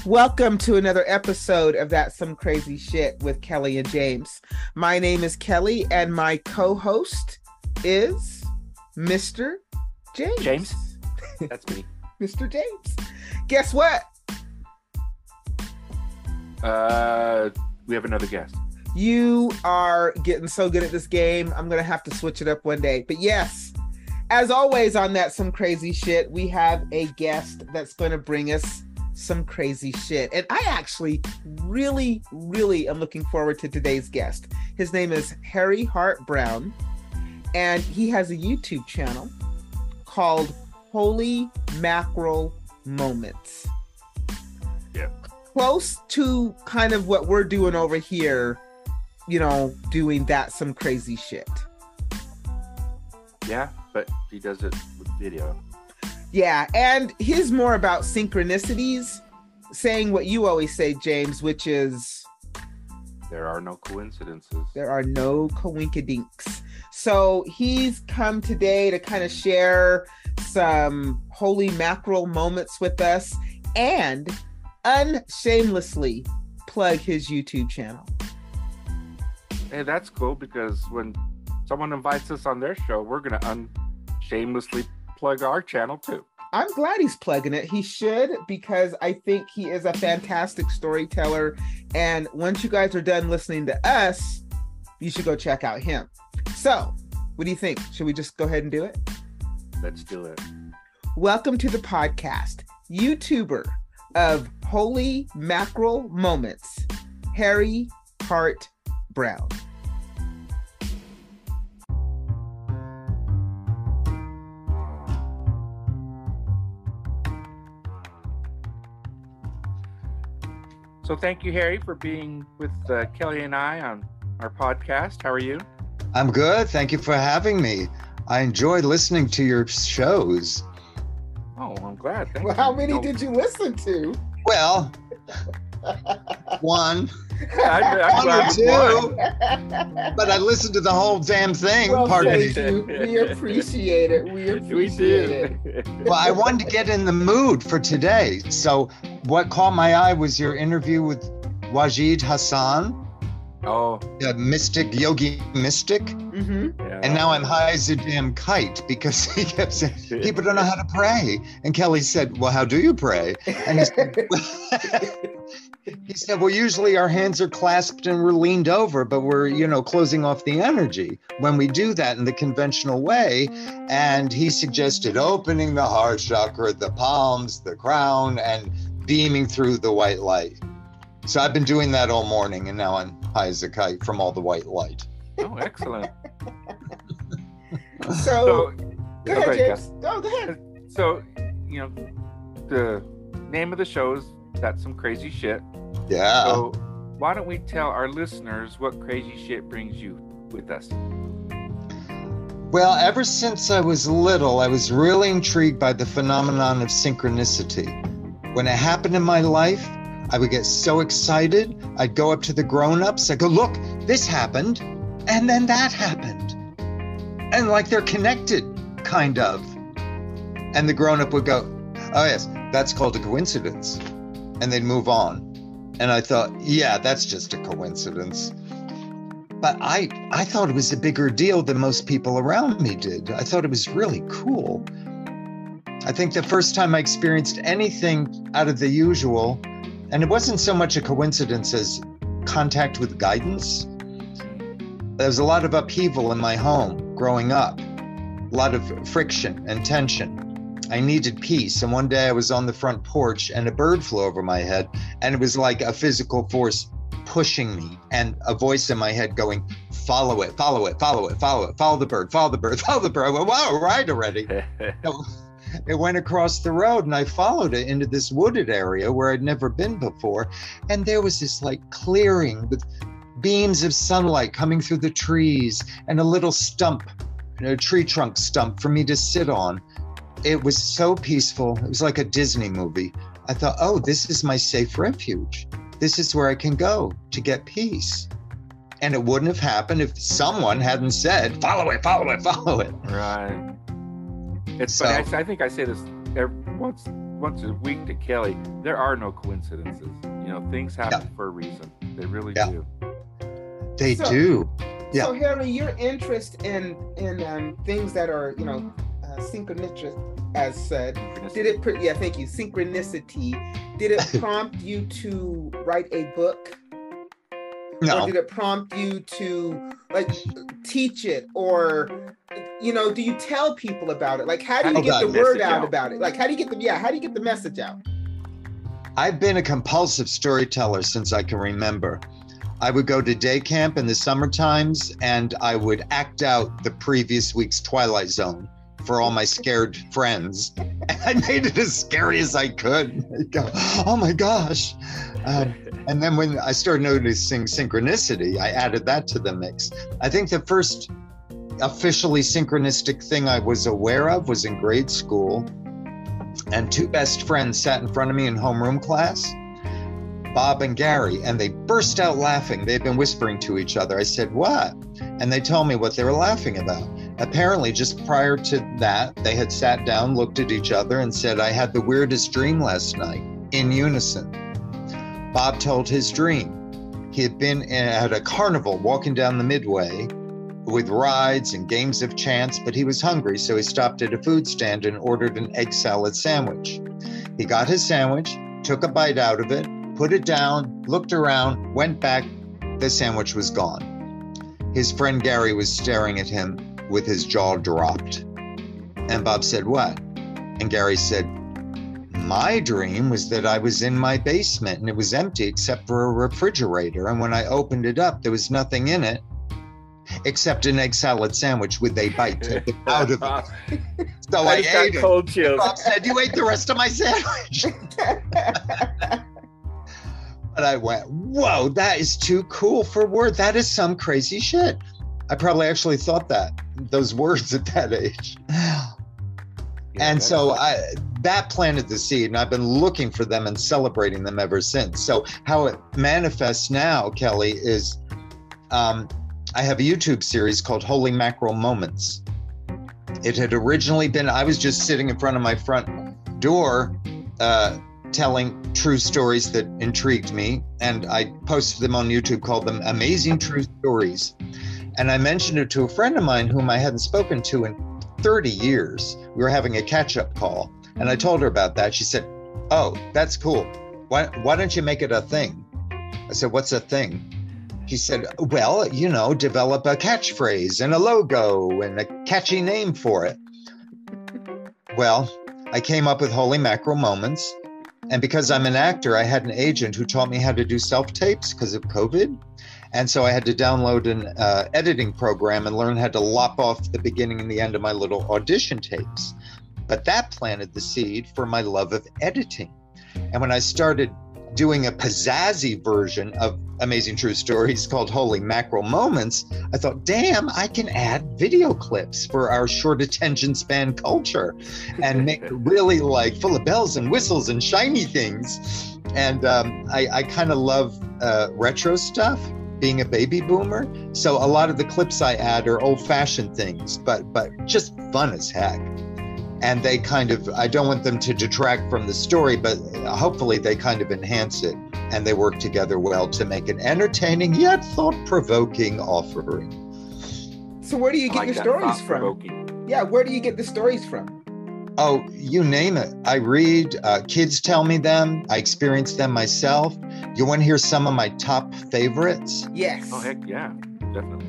Welcome to another episode of That's Some Crazy Shit with Kelly and James. My name is Kelly and my co-host is Mr. James. James? That's me. Mr. James. Guess what? We have another guest. You are getting so good at this game, I'm going to have to switch it up one day. But yes, as always on That's Some Crazy Shit, we have a guest that's going to bring us some crazy shit. And I actually really am looking forward to today's guest. His name is Hart Browne, and he has a YouTube channel called Holy Mackerel Moments. Yeah. Close to kind of what we're doing over here, you know, doing that some crazy shit. Yeah, but he does it with video. Yeah, and he's more about synchronicities, saying what you always say, James, which is... There are no coincidences. There are no coinkydinks. So he's come today to kind of share some holy mackerel moments with us and unshamelessly plug his YouTube channel. Hey, that's cool because when someone invites us on their show, we're going to unshamelessly plug our channel too. I'm glad he's plugging it. He should, because I think he is a fantastic storyteller. And once you guys are done listening to us, you should go check out him. So, what do you think? Should we just go ahead and do it? Let's do it. Welcome to the podcast, YouTuber of Holy Mackerel Moments, Hart Browne. So thank you, Harry, for being with Kelly and I on our podcast. How are you? I'm good. Thank you for having me. I enjoy listening to your shows. Oh, I'm glad. Thank Well, you. how many did you listen to? Well, one. I'm One or glad two. But I listened to the whole damn thing. Well, Pardon thank me. you. We appreciate it. We appreciate it. Well, I wanted to get in the mood for today. So what caught my eye was your interview with Wajid Hassan, Oh, the mystic, yogi mystic. Mm-hmm. yeah. And now I'm high as a damn kite because he kept saying, people don't know how to pray. And Kelly said, well, how do you pray? And he said, well, usually our hands are clasped and we're leaned over, but we're, closing off the energy when we do that in the conventional way. And he suggested opening the heart chakra, the palms, the crown, and beaming through the white light. So I've been doing that all morning, and now I'm high as a kite from all the white light. Oh, excellent. So, go ahead, great, James. Go ahead. So, the name of the show is That's Some Crazy Shit. Yeah. So why don't we tell our listeners what crazy shit brings you with us? Well, ever since I was little, I was really intrigued by the phenomenon of synchronicity. When it happened in my life, I would get so excited. I'd go up to the grown-ups. I'd go, look, this happened. And then that happened. And like they're connected, kind of. And the grown-up would go, oh, yes, that's called a coincidence. And they'd move on. And I thought, yeah, that's just a coincidence. But I thought it was a bigger deal than most people around me did. I thought it was really cool. I think the first time I experienced anything out of the usual, and it wasn't so much a coincidence as contact with guidance. There was a lot of upheaval in my home growing up, a lot of friction and tension. I needed peace. And one day I was on the front porch and a bird flew over my head, and it was like a physical force pushing me and a voice in my head going, follow it, follow it, follow it, follow it, follow the bird, follow the bird, follow the bird. I went, wow, right already. So it went across the road and I followed it into this wooded area where I'd never been before. And there was this like clearing with beams of sunlight coming through the trees and a little stump, a tree trunk stump for me to sit on. It was so peaceful. It was like a Disney movie. I thought, oh, this is my safe refuge. This is where I can go to get peace. And it wouldn't have happened if someone hadn't said, follow it, follow it, follow it. Right. It's So- funny. I think I say this once once a week to Kelly, there are no coincidences. You know, things happen for a reason. They really do. They do. Yeah. So Harry, your interest in things that are, you know, synchronistic, as said, did it? Thank you. Synchronicity. Did it prompt you to write a book? No. Or did it prompt you to like teach it, or you know, do you tell people about it? Like, how do you get the word out about it? Like, how do you get the message out? I've been a compulsive storyteller since I can remember. I would go to day camp in the summer times and I would act out the previous week's Twilight Zone for all my scared friends. And I made it as scary as I could. I'd go, oh my gosh. And then when I started noticing synchronicity, I added that to the mix. I think the first officially synchronistic thing I was aware of was in grade school. And two best friends sat in front of me in homeroom class, Bob and Gary, and they burst out laughing. They'd been whispering to each other. I said, what? And they told me what they were laughing about. Apparently, just prior to that, they had sat down, looked at each other, and said, I had the weirdest dream last night, in unison. Bob told his dream. He had been at a carnival walking down the Midway with rides and games of chance, but he was hungry, so he stopped at a food stand and ordered an egg salad sandwich. He got his sandwich, took a bite out of it, put it down, looked around, went back. The sandwich was gone. His friend Gary was staring at him with his jaw dropped. And Bob said, what? And Gary said, my dream was that I was in my basement and it was empty except for a refrigerator. And when I opened it up, there was nothing in it except an egg salad sandwich with a bite taken out of it. So I ate it. Bob said, you ate the rest of my sandwich. And I went, whoa, that is too cool for words. That is some crazy shit. I probably actually thought those words at that age. And so that planted the seed, and I've been looking for them and celebrating them ever since. So how it manifests now, Kelly, is I have a YouTube series called Holy Mackerel Moments. It had originally been, I was just sitting in front of my front door telling true stories that intrigued me, and I posted them on YouTube, called them Amazing True Stories. And I mentioned it to a friend of mine whom I hadn't spoken to in 30 years. We were having a catch-up call, and I told her about that. She said, oh, that's cool. Why don't you make it a thing? I said, what's a thing? She said, well, you know, develop a catchphrase and a logo and a catchy name for it. Well, I came up with Holy Mackerel Moments. And because I'm an actor, I had an agent who taught me how to do self-tapes because of COVID. And so I had to download an editing program and learn how to lop off the beginning and the end of my little audition tapes. But that planted the seed for my love of editing. And when I started doing a pizzazzy version of Amazing True Stories called Holy Mackerel Moments, I thought, damn, I can add video clips for our short attention span culture and make it really like full of bells and whistles and shiny things. And I kind of love retro stuff, being a baby boomer. So a lot of the clips I add are old-fashioned things, but just fun as heck. And they kind of, I don't want them to detract from the story, but hopefully they kind of enhance it. And they work together well to make an entertaining yet thought-provoking offering. So where do you get your stories from? Yeah, where do you get the stories from? Oh, you name it. I read, kids tell me them. I experience them myself. You want to hear some of my top favorites? Yes. Oh, heck yeah, definitely.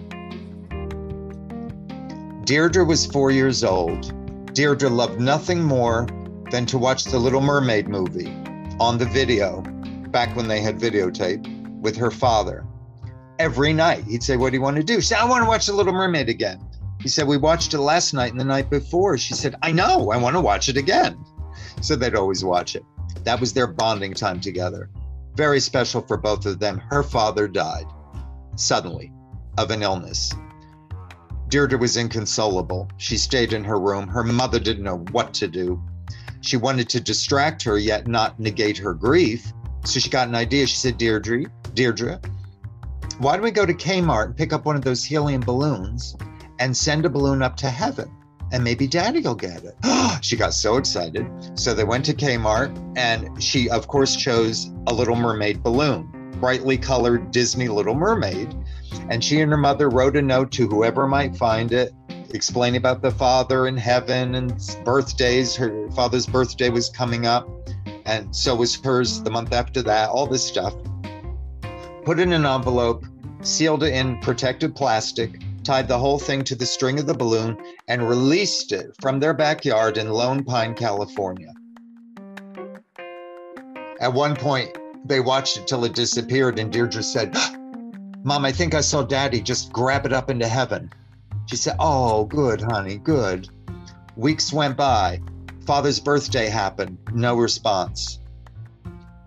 Deirdre was 4 years old. Deirdre loved nothing more than to watch the Little Mermaid movie on the video, back when they had videotape, with her father. Every night, he'd say, what do you want to do? She said, I want to watch the Little Mermaid again. He said, we watched it last night and the night before. She said, I know, I want to watch it again. So they'd always watch it. That was their bonding time together. Very special for both of them. Her father died suddenly of an illness. Deirdre was inconsolable. She stayed in her room. Her mother didn't know what to do. She wanted to distract her, yet not negate her grief. So she got an idea. She said, Deirdre, why don't we go to Kmart and pick up one of those helium balloons and send a balloon up to heaven? and maybe Daddy will get it. She got so excited. So they went to Kmart, and she, of course, chose a Little Mermaid balloon, brightly colored Disney Little Mermaid. And she and her mother wrote a note to whoever might find it, explaining about the father in heaven and birthdays. Her father's birthday was coming up, and so was hers the month after that, all this stuff. Put it in an envelope, sealed it in protective plastic, tied the whole thing to the string of the balloon, and released it from their backyard in Lone Pine, California. At one point, they watched it till it disappeared, and Deirdre said, Mom, I think I saw Daddy just grab it up into heaven. She said, oh, good, honey, good. Weeks went by. Father's birthday happened, no response.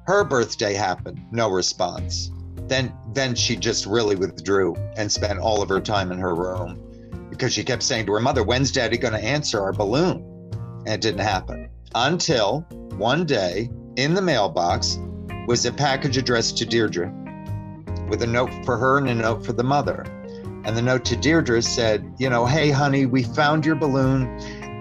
Her birthday happened, no response. Then she just really withdrew and spent all of her time in her room because she kept saying to her mother, when's Daddy going to answer our balloon? And it didn't happen until one day in the mailbox was a package addressed to Deirdre with a note for her and a note for the mother. And the note to Deirdre said, hey, honey, we found your balloon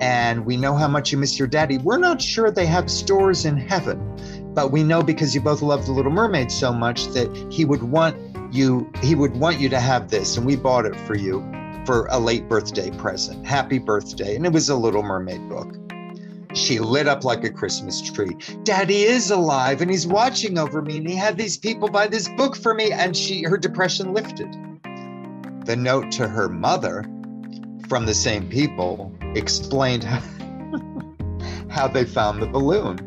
and we know how much you miss your daddy. We're not sure they have stores in heaven, but we know because you both love the Little Mermaid so much that he would want you to have this. And we bought it for you for a late birthday present. Happy birthday. And it was a Little Mermaid book. She lit up like a Christmas tree. Daddy is alive and he's watching over me. And he had these people buy this book for me. And her depression lifted. The note to her mother from the same people explained how they found the balloon.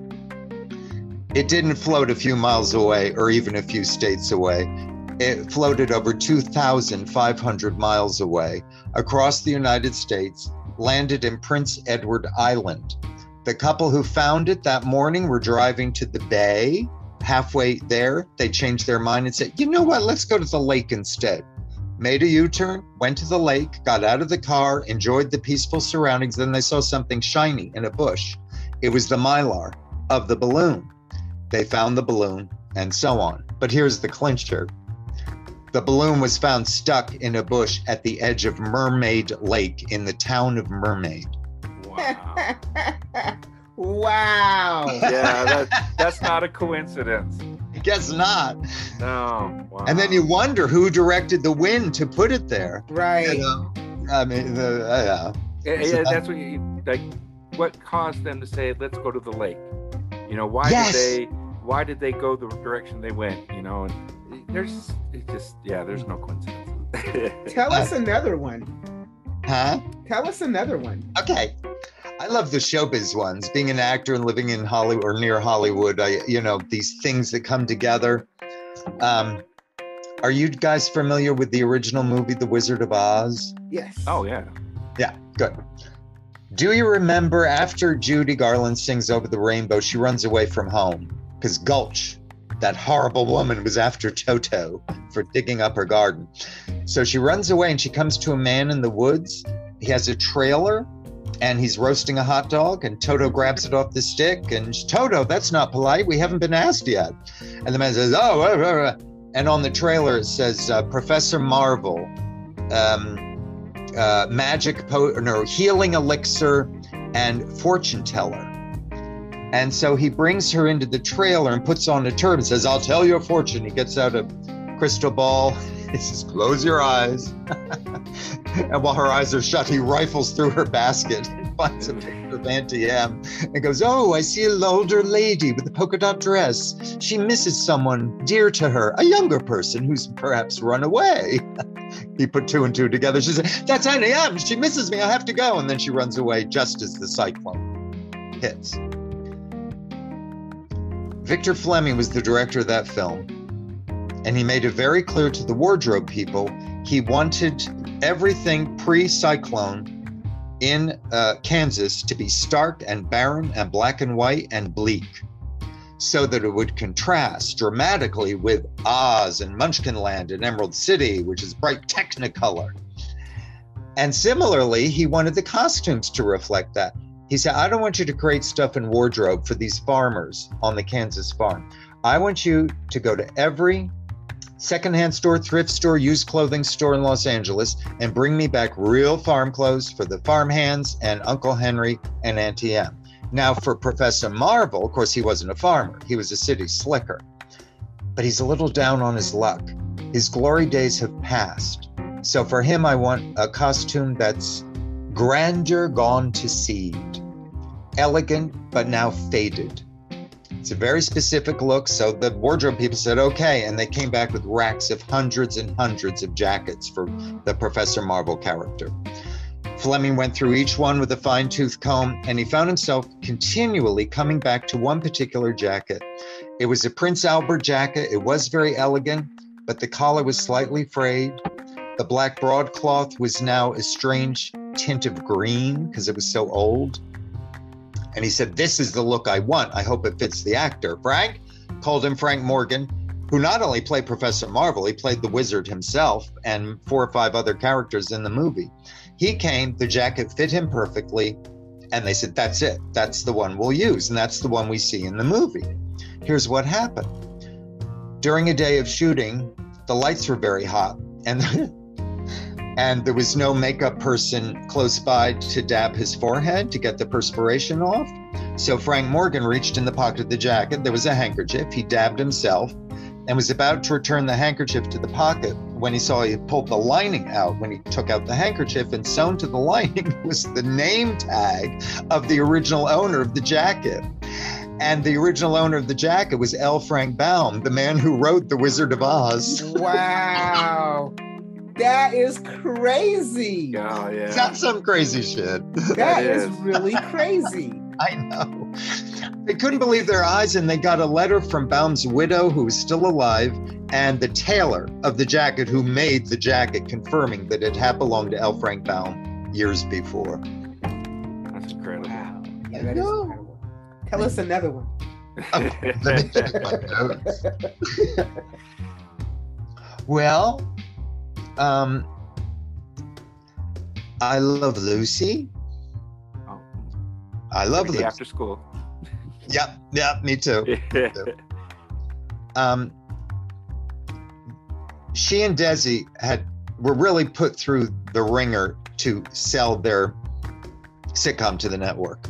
It didn't float a few miles away or even a few states away. It floated over 2,500 miles away across the United States, landed in Prince Edward Island. The couple who found it that morning were driving to the bay. Halfway there, they changed their mind and said, you know what, let's go to the lake instead. Made a U-turn, went to the lake, got out of the car, enjoyed the peaceful surroundings. Then they saw something shiny in a bush. It was the mylar of the balloon. They found the balloon and so on. But here's the clincher. The balloon was found stuck in a bush at the edge of Mermaid Lake in the town of Mermaid. Wow. Wow. Yeah, that's not a coincidence. I guess not. No. Wow. And then you wonder who directed the wind to put it there. Right. I mean, Yeah, that's what what caused them to say, let's go to the lake? Why did they go the direction they went? And there's no coincidence. Tell us another one. Huh? Tell us another one. Okay. I love the showbiz ones. Being an actor and living in Hollywood or near Hollywood, these things that come together. Are you guys familiar with the original movie, The Wizard of Oz? Yes. Oh, yeah. Yeah, good. Do you remember after Judy Garland sings Over the Rainbow, she runs away from home because Gulch, that horrible woman, was after Toto for digging up her garden. So she runs away and she comes to a man in the woods. He has a trailer and he's roasting a hot dog and Toto grabs it off the stick and Toto, that's not polite. We haven't been asked yet. And the man says, oh, and on the trailer it says Professor Marvel, healing elixir and fortune teller. And so he brings her into the trailer and puts on a turban and says, I'll tell you a fortune. He gets out a crystal ball. He says, close your eyes. And while her eyes are shut, he rifles through her basket and finds a picture of Auntie M and goes, oh, I see an older lady with a polka dot dress. She misses someone dear to her, a younger person who's perhaps run away. He put two and two together. She said, that's Auntie M. She misses me. I have to go. And then she runs away just as the cyclone hits. Victor Fleming was the director of that film. And he made it very clear to the wardrobe people, he wanted everything pre-cyclone in Kansas to be stark and barren and black and white and bleak, so that it would contrast dramatically with Oz and Munchkinland and Emerald City, which is bright Technicolor. And similarly, he wanted the costumes to reflect that. He said, I don't want you to create stuff in wardrobe for these farmers on the Kansas farm. I want you to go to every secondhand store, thrift store, used clothing store in Los Angeles, and bring me back real farm clothes for the farm hands and Uncle Henry and Auntie Em. Now, for Professor Marvel, of course, he wasn't a farmer. He was a city slicker. But he's a little down on his luck. His glory days have passed. So for him, I want a costume that's grandeur gone to seed, elegant, but now faded. It's a very specific look. So the wardrobe people said, okay. And they came back with racks of hundreds and hundreds of jackets for the Professor Marvel character. Fleming went through each one with a fine-tooth comb, and he found himself continually coming back to one particular jacket. It was a Prince Albert jacket. It was very elegant, but the collar was slightly frayed. The black broadcloth was now a strange tint of green because it was so old. And he said, this is the look I want. I hope it fits the actor. Frank called him Frank Morgan, who not only played Professor Marvel, he played the Wizard himself and 4 or 5 other characters in the movie. He came, the jacket fit him perfectly, and they said, that's it. That's the one we'll use, and that's the one we see in the movie. Here's what happened. During a day of shooting, the lights were very hot, and there was no makeup person close by to dab his forehead to get the perspiration off. So Frank Morgan reached in the pocket of the jacket. There was a handkerchief. He dabbed himself and was about to return the handkerchief to the pocket when he saw he pulled the lining out. When he took out the handkerchief, and sewn to the lining was the name tag of the original owner of the jacket. And the original owner of the jacket was L. Frank Baum, the man who wrote The Wizard of Oz. Wow. That is crazy. Oh, yeah. It's not some crazy shit. That is really crazy. I know. They couldn't believe their eyes, and they got a letter from Baum's widow, who was still alive, and the tailor of the jacket who made the jacket, confirming that it had belonged to L. Frank Baum years before. That's incredible. Wow. Yeah, that is incredible. Tell us another one. Let me check my notes. Well, I Love Lucy. Oh. I love Lucy. After school. Yep, me too. She and Desi were really put through the ringer to sell their sitcom to the network.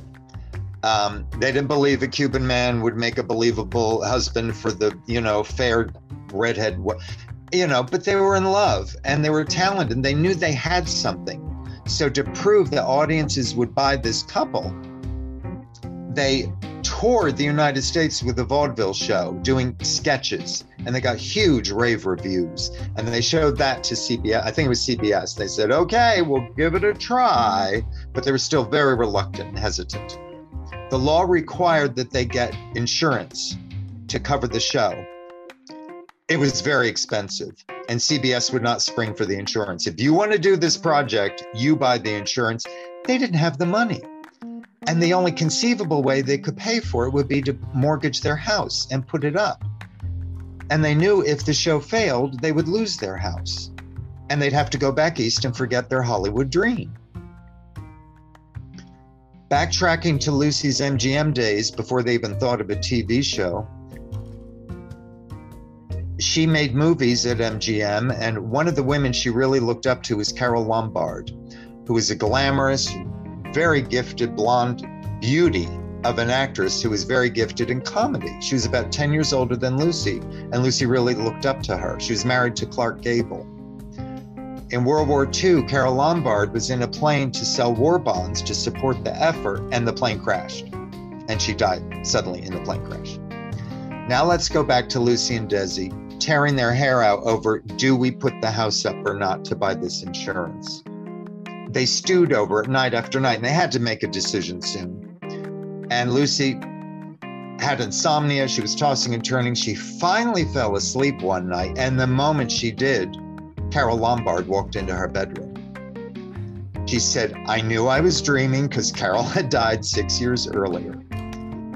They didn't believe a Cuban man would make a believable husband for the, fair redhead, but they were in love and they were talented and they knew they had something. So to prove that audiences would buy this couple, they toured the United States with a vaudeville show doing sketches, and they got huge rave reviews, and they showed that to CBS. I think it was CBS. They said, okay, we'll give it a try, but they were still very reluctant and hesitant. The law required that they get insurance to cover the show. It was very expensive, and CBS would not spring for the insurance. If you want to do this project, you buy the insurance. They didn't have the money. And the only conceivable way they could pay for it would be to mortgage their house and put it up. And they knew if the show failed, they would lose their house. And they'd have to go back east and forget their Hollywood dream. Backtracking to Lucy's MGM days before they even thought of a TV show, she made movies at MGM, and one of the women she really looked up to was Carole Lombard, who was a glamorous, very gifted blonde beauty of an actress who was very gifted in comedy. She was about 10 years older than Lucy, and Lucy really looked up to her. She was married to Clark Gable. In World War II, Carole Lombard was in a plane to sell war bonds to support the effort, and the plane crashed, and she died suddenly in the plane crash. Now let's go back to Lucy and Desi tearing their hair out over, do we put the house up or not to buy this insurance? They stewed over it night after night, and they had to make a decision soon. And Lucy had insomnia. She was tossing and turning. She finally fell asleep one night, and the moment she did, Carole Lombard walked into her bedroom. She said, I knew I was dreaming because Carole had died 6 years earlier.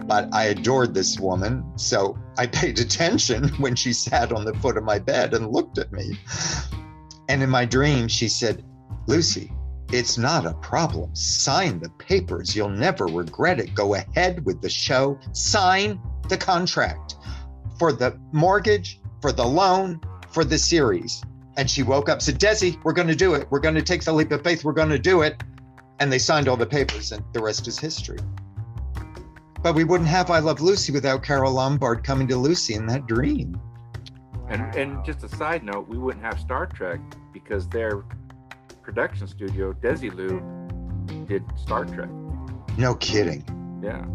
But I adored this woman, so I paid attention when she sat on the foot of my bed and looked at me. And in my dream, she said, Lucy, it's not a problem. Sign the papers. You'll never regret it. Go ahead with the show. Sign the contract for the mortgage, for the loan, for the series. And she woke up, said, Desi, we're going to do it. We're going to take the leap of faith. We're going to do it. And they signed all the papers, and the rest is history. But we wouldn't have I Love Lucy without Carol Lombard coming to Lucy in that dream. And just a side note, we wouldn't have Star Trek because their production studio, Desilu, did Star Trek. No kidding. Yeah.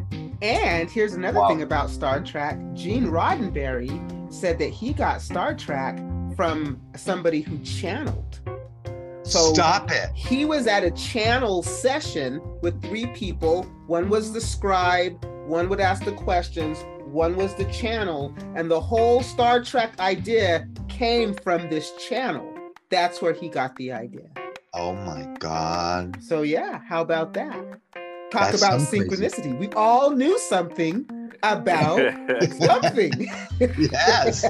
And here's another thing about Star Trek. Gene Roddenberry said that he got Star Trek from somebody who channeled. So stop it. He was at a channel session with 3 people. One was the scribe, one would ask the questions, one was the channel, and the whole Star Trek idea came from this channel. That's where he got the idea. Oh my God. So yeah, how about that? Talk That's about so synchronicity. crazy. We all knew something about something. Yes.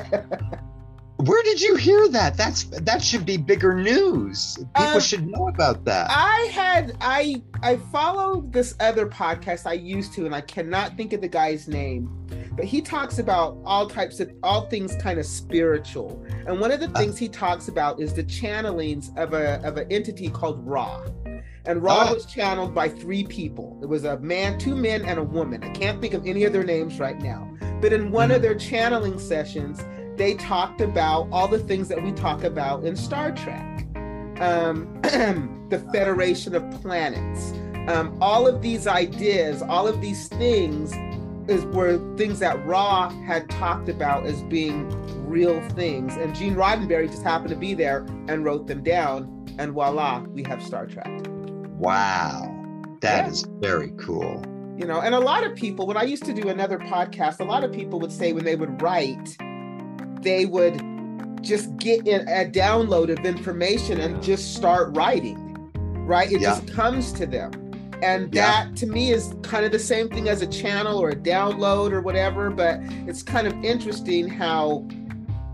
Where did you hear that? That should be bigger news. People should know about that. I followed this other podcast I used to, and I cannot think of the guy's name, but he talks about all things kind of spiritual. And one of the things he talks about is the channelings of an entity called Ra. And Ra was channeled by 3 people. It was a man, 2 men, and a woman. I can't think of any of their names right now. But in one of their channeling sessions, they talked about all the things that we talk about in Star Trek. The Federation of Planets. All of these ideas, all of these things were things that Ra had talked about as being real things. And Gene Roddenberry just happened to be there and wrote them down. And voila, we have Star Trek. Wow. That is very cool. You know, and a lot of people, when I used to do another podcast, a lot of people would say when they would write, they would just get a download of information and just start writing, right? It just comes to them. And that to me is kind of the same thing as a channel or a download or whatever, but it's kind of interesting how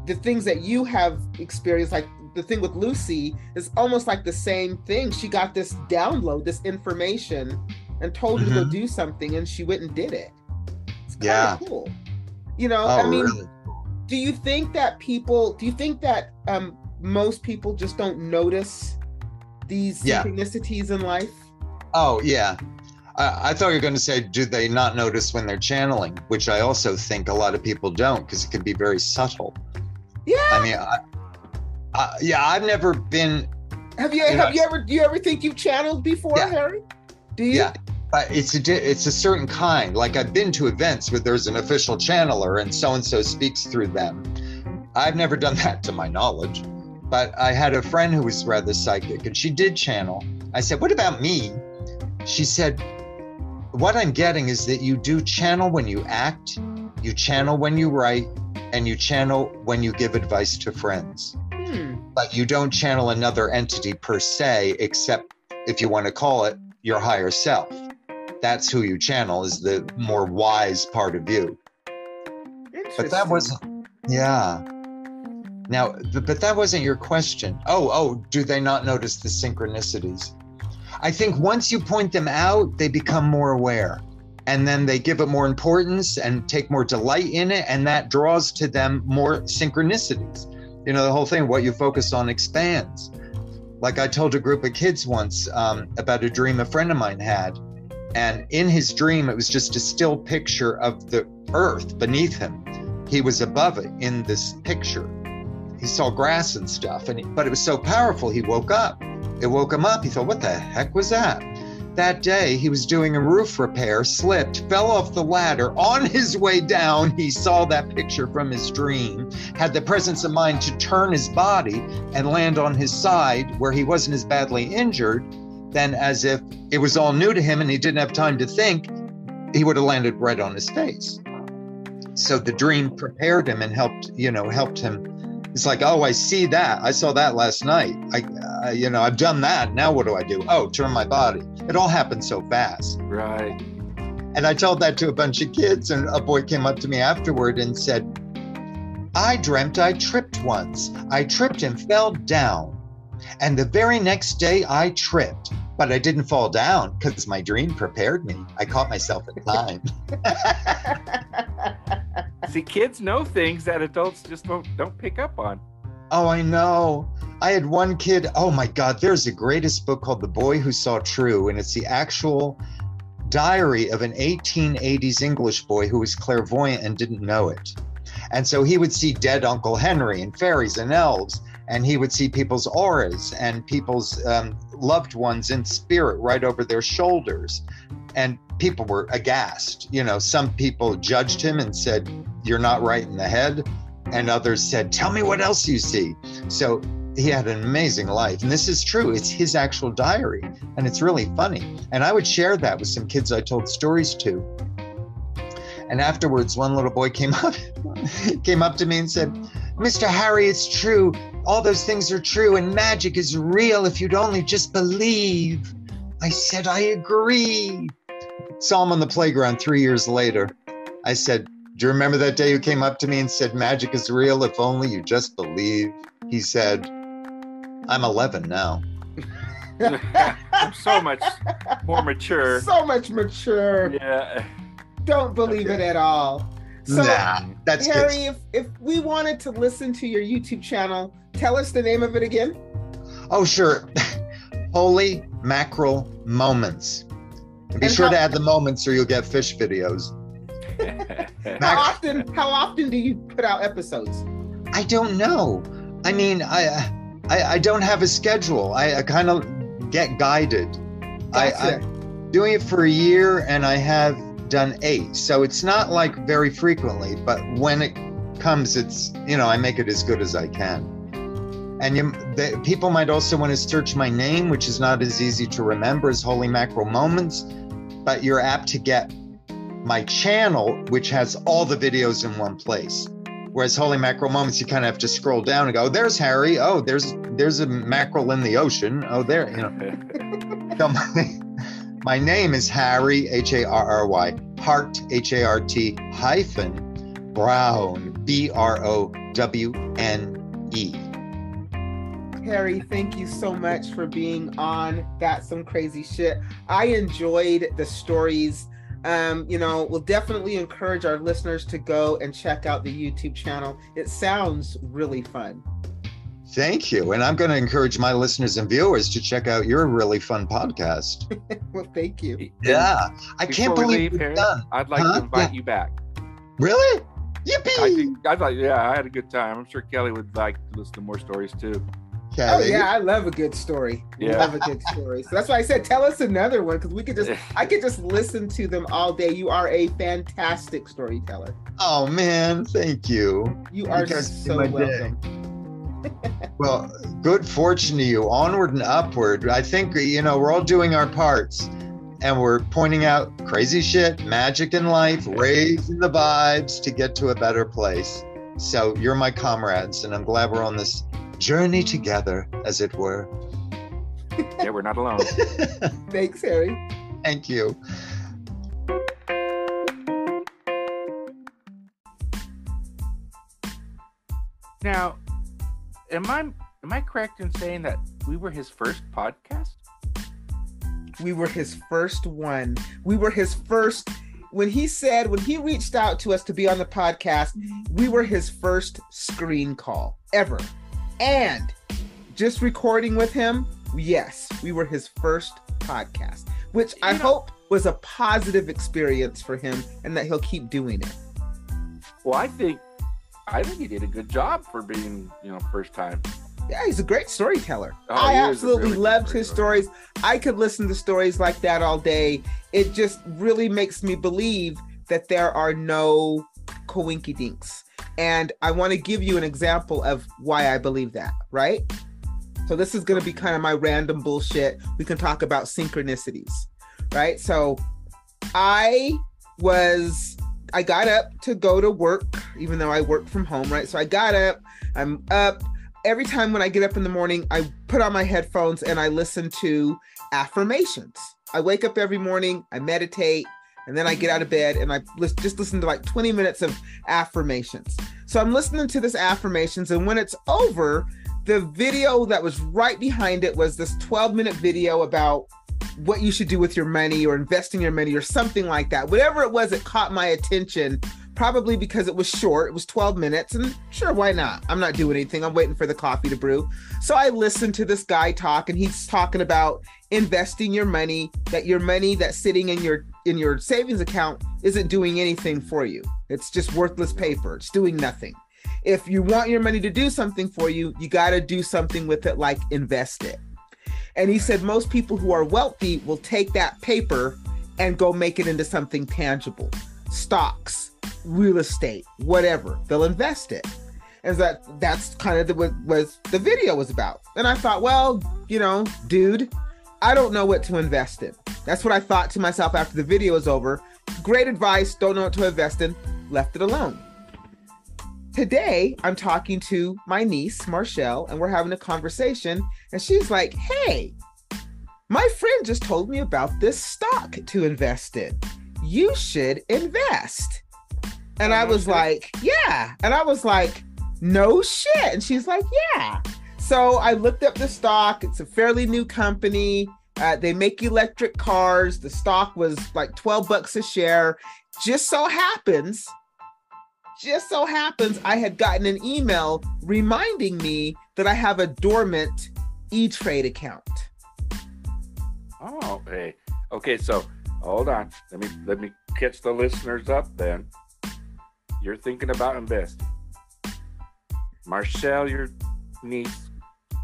the things that you have experienced, like the thing with Lucy, is almost like the same thing. She got this download, this information, and told her to go do something, and she went and did it. It's kind of cool. You know, I mean, really? Do you think that most people just don't notice these synchronicities in life? Oh, yeah. I thought you were going to say, do they not notice when they're channeling? Which I also think a lot of people don't, because it can be very subtle. Yeah. I mean, I've never been. Do you ever think you've channeled before, Harry? Do you? Yeah. It's a certain kind. Like, I've been to events where there's an official channeler and so speaks through them. I've never done that to my knowledge, but I had a friend who was rather psychic and she did channel. I said, what about me? She said, what I'm getting is that you do channel when you act, you channel when you write, and you channel when you give advice to friends. But you don't channel another entity per se, except if you want to call it your higher self. That's who you channel, is the more wise part of you. But that wasn't, Now, but that wasn't your question. Do they not notice the synchronicities? I think once you point them out, they become more aware. And then they give it more importance and take more delight in it. And that draws to them more synchronicities. You know, the whole thing, what you focus on expands. Like I told a group of kids once about a dream a friend of mine had. And in his dream, it was just a still picture of the earth beneath him. He was above it in this picture. He saw grass and stuff, but it was so powerful, he woke up. It woke him up. He thought, what the heck was that? That day, he was doing a roof repair, slipped, fell off the ladder. On his way down, he saw that picture from his dream, had the presence of mind to turn his body and land on his side where he wasn't as badly injured. Then, as if it was all new to him and he didn't have time to think, he would have landed right on his face. So the dream prepared him and helped him. It's like, oh, I see that. I saw that last night. I've done that. Now what do I do? Oh, turn my body. It all happened so fast. Right. And I told that to a bunch of kids, and a boy came up to me afterward and said, I dreamt I tripped once. I tripped and fell down. And the very next day I tripped, but I didn't fall down because my dream prepared me. I caught myself in time. See, kids know things that adults just don't pick up on. Oh, I know. I had one kid. Oh my God, there's a greatest book called The Boy Who Saw True, and it's the actual diary of an 1880s English boy who was clairvoyant and didn't know it. And so he would see dead Uncle Henry and fairies and elves, and he would see people's auras and people's loved ones in spirit right over their shoulders. And people were aghast. You know, some people judged him and said, "You're not right in the head." And others said, "Tell me what else you see." So he had an amazing life. And this is true. It's his actual diary. And it's really funny. And I would share that with some kids I told stories to. And afterwards, one little boy came up to me and said, "Mr. Harry, it's true. All those things are true. And magic is real if you'd only just believe." I said, "I agree." Saw him on the playground 3 years later. I said, "Do you remember that day you came up to me and said, magic is real if only you just believe?" He said, "I'm 11 now." I'm so much more mature. So much mature. Yeah. Don't believe it at all. So, nah, that's Harry, good. if we wanted to listen to your YouTube channel, tell us the name of it again. Oh, sure. Holy Mackerel Moments. And be sure to add the moments or you'll get fish videos. How often do you put out episodes? I don't know. I mean, I don't have a schedule. I kind of get guided. Gotcha. I'm doing it for a year and I have done 8. So it's not like very frequently, but when it comes, it's, you know, I make it as good as I can. And people might also want to search my name, which is not as easy to remember as Holy Mackerel Moments, but you're apt to get my channel, which has all the videos in one place. Whereas Holy Mackerel Moments, you kind of have to scroll down and go, "There's Harry. Oh, there's a mackerel in the ocean. Oh, there, you know." So my name is Harry, Harry, Hart, Hart, hyphen Browne, Browne. Harry, thank you so much for being on That's Some Crazy Shit. I enjoyed the stories. You know, we'll definitely encourage our listeners to go and check out the YouTube channel. It sounds really fun. Thank you. And I'm going to encourage my listeners and viewers to check out your really fun podcast. Well, thank you. Yeah. I can't believe Harry, it's done. I'd like to invite you back. Really? Yippee! I had a good time. I'm sure Kelly would like to listen to more stories too. Kelly. Oh yeah, I love a good story. Yeah. Love a good story. So that's why I said, tell us another one, because I could just listen to them all day. You are a fantastic storyteller. Oh man, thank you. You are so welcome. Well, good fortune to you. Onward and upward. I think, you know, we're all doing our parts and we're pointing out crazy shit, magic in life, raising the vibes to get to a better place. So you're my comrades and I'm glad we're on this journey together, as it were. Yeah, we're not alone. Thanks, Harry. Thank you. Now, am I correct in saying that we were his first podcast? We were his first one. We were his first. When he reached out to us to be on the podcast, we were his first screen call ever. And just recording with him, yes, we were his first podcast, which I hope was a positive experience for him and that he'll keep doing it. Well, I think he did a good job for being, first time. Yeah, he's a great storyteller. Oh, I absolutely loved his stories. I could listen to stories like that all day. It just really makes me believe that there are no coinkydinks. And I want to give you an example of why I believe that, right? So this is going to be kind of my random bullshit. We can talk about synchronicities, right? So I got up to go to work, even though I work from home, right? So I got up, I'm up. Every time when I get up in the morning, I put on my headphones and I listen to affirmations. I wake up every morning, I meditate, and then I get out of bed and I just listen to like 20 minutes of affirmations. So I'm listening to this affirmations, and when it's over, the video that was right behind it was this 12-minute video about what you should do with your money or investing your money or something like that. Whatever it was, it caught my attention probably because it was short. It was 12 minutes, and sure, why not? I'm not doing anything. I'm waiting for the coffee to brew. So I listened to this guy talk, and he's talking about investing your money that's sitting in your savings account isn't doing anything for you. It's just worthless paper. It's doing nothing. If you want your money to do something for you, you got to do something with it, like invest it. And he said most people who are wealthy will take that paper and go make it into something tangible. Stocks, real estate, whatever. They'll invest it. And that's kind of what the video was about. And I thought, well, dude, I don't know what to invest in. That's what I thought to myself after the video was over. Great advice, don't know what to invest in, left it alone. Today, I'm talking to my niece, Marshall, and we're having a conversation. And she's like, hey, my friend just told me about this stock to invest in. You should invest. And I was like, yeah. And I was like, no shit. And she's like, yeah. So I looked up the stock. It's a fairly new company. They make electric cars. The stock was like $12 a share. Just so happens I had gotten an email reminding me that I have a dormant E-Trade account. Oh, hey. Okay, so hold on. Let me catch the listeners up then. You're thinking about investing. Marshall, your niece,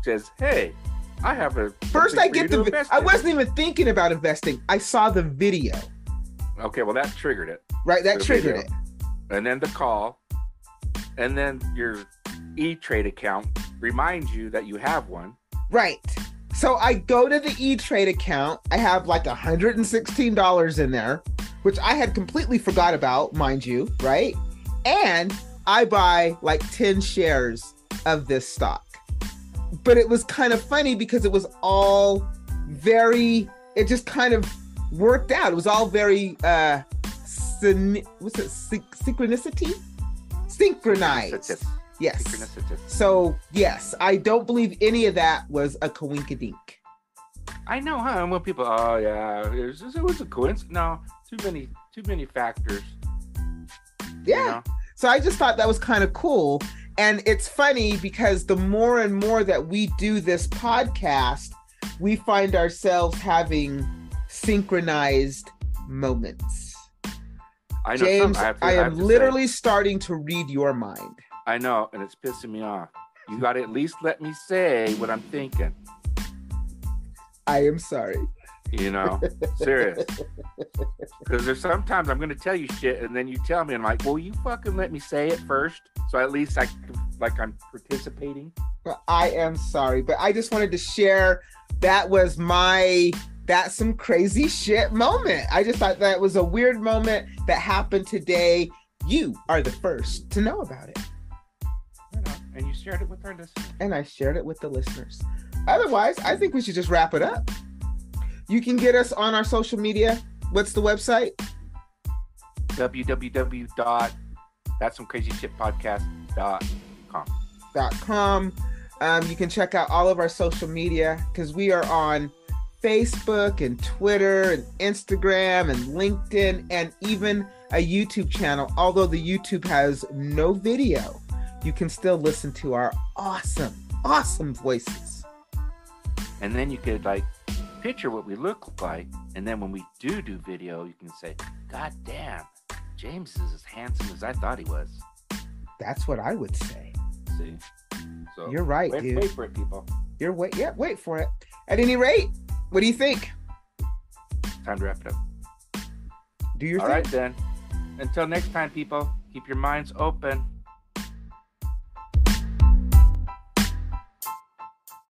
says, hey, I have a... First I get I wasn't even thinking about investing. I saw the video. Okay, well, that triggered it. Right, that triggered it. And then the call, and then your E-Trade account reminds you that you have one. Right. So I go to the E-Trade account. I have like $116 in there, which I had completely forgot about, mind you, right? And I buy like 10 shares of this stock. But it was kind of funny because it was all it just kind of worked out. It was all very, synchronicity? Synchronized. Yes. So, yes, I don't believe any of that was a coinkydink. I know, huh? When people, oh yeah, it was a coincidence. No, too many factors. Yeah. So I just thought that was kind of cool. And it's funny because the more and more that we do this podcast, we find ourselves having synchronized moments. I know, James, I am literally starting to read your mind. I know, and it's pissing me off. You got to at least let me say what I'm thinking. I am sorry. Serious. Because there's sometimes I'm going to tell you shit, and then you tell me, and I'm like, well, you fucking let me say it first, so at least I'm participating. Well, I am sorry, but I just wanted to share that was that's some crazy shit moment. I just thought that was a weird moment that happened today. You are the first to know about it. And you shared it with our listeners. And I shared it with the listeners. Otherwise, I think we should just wrap it up. You can get us on our social media. What's the website? www.thatsomecrazyshitpodcast.com. You can check out all of our social media because we are on Facebook and Twitter and Instagram and LinkedIn and even a YouTube channel. Although the YouTube has no video, you can still listen to our awesome voices. And then you could picture what we look like, and then when we do video, you can say, God damn, James is as handsome as I thought he was. That's what I would say. See? So you're right, dude. Wait for it, people. Wait for it. At any rate, what do you think? Time to wrap it up. Do your thing. All right, then. Until next time, people, keep your minds open.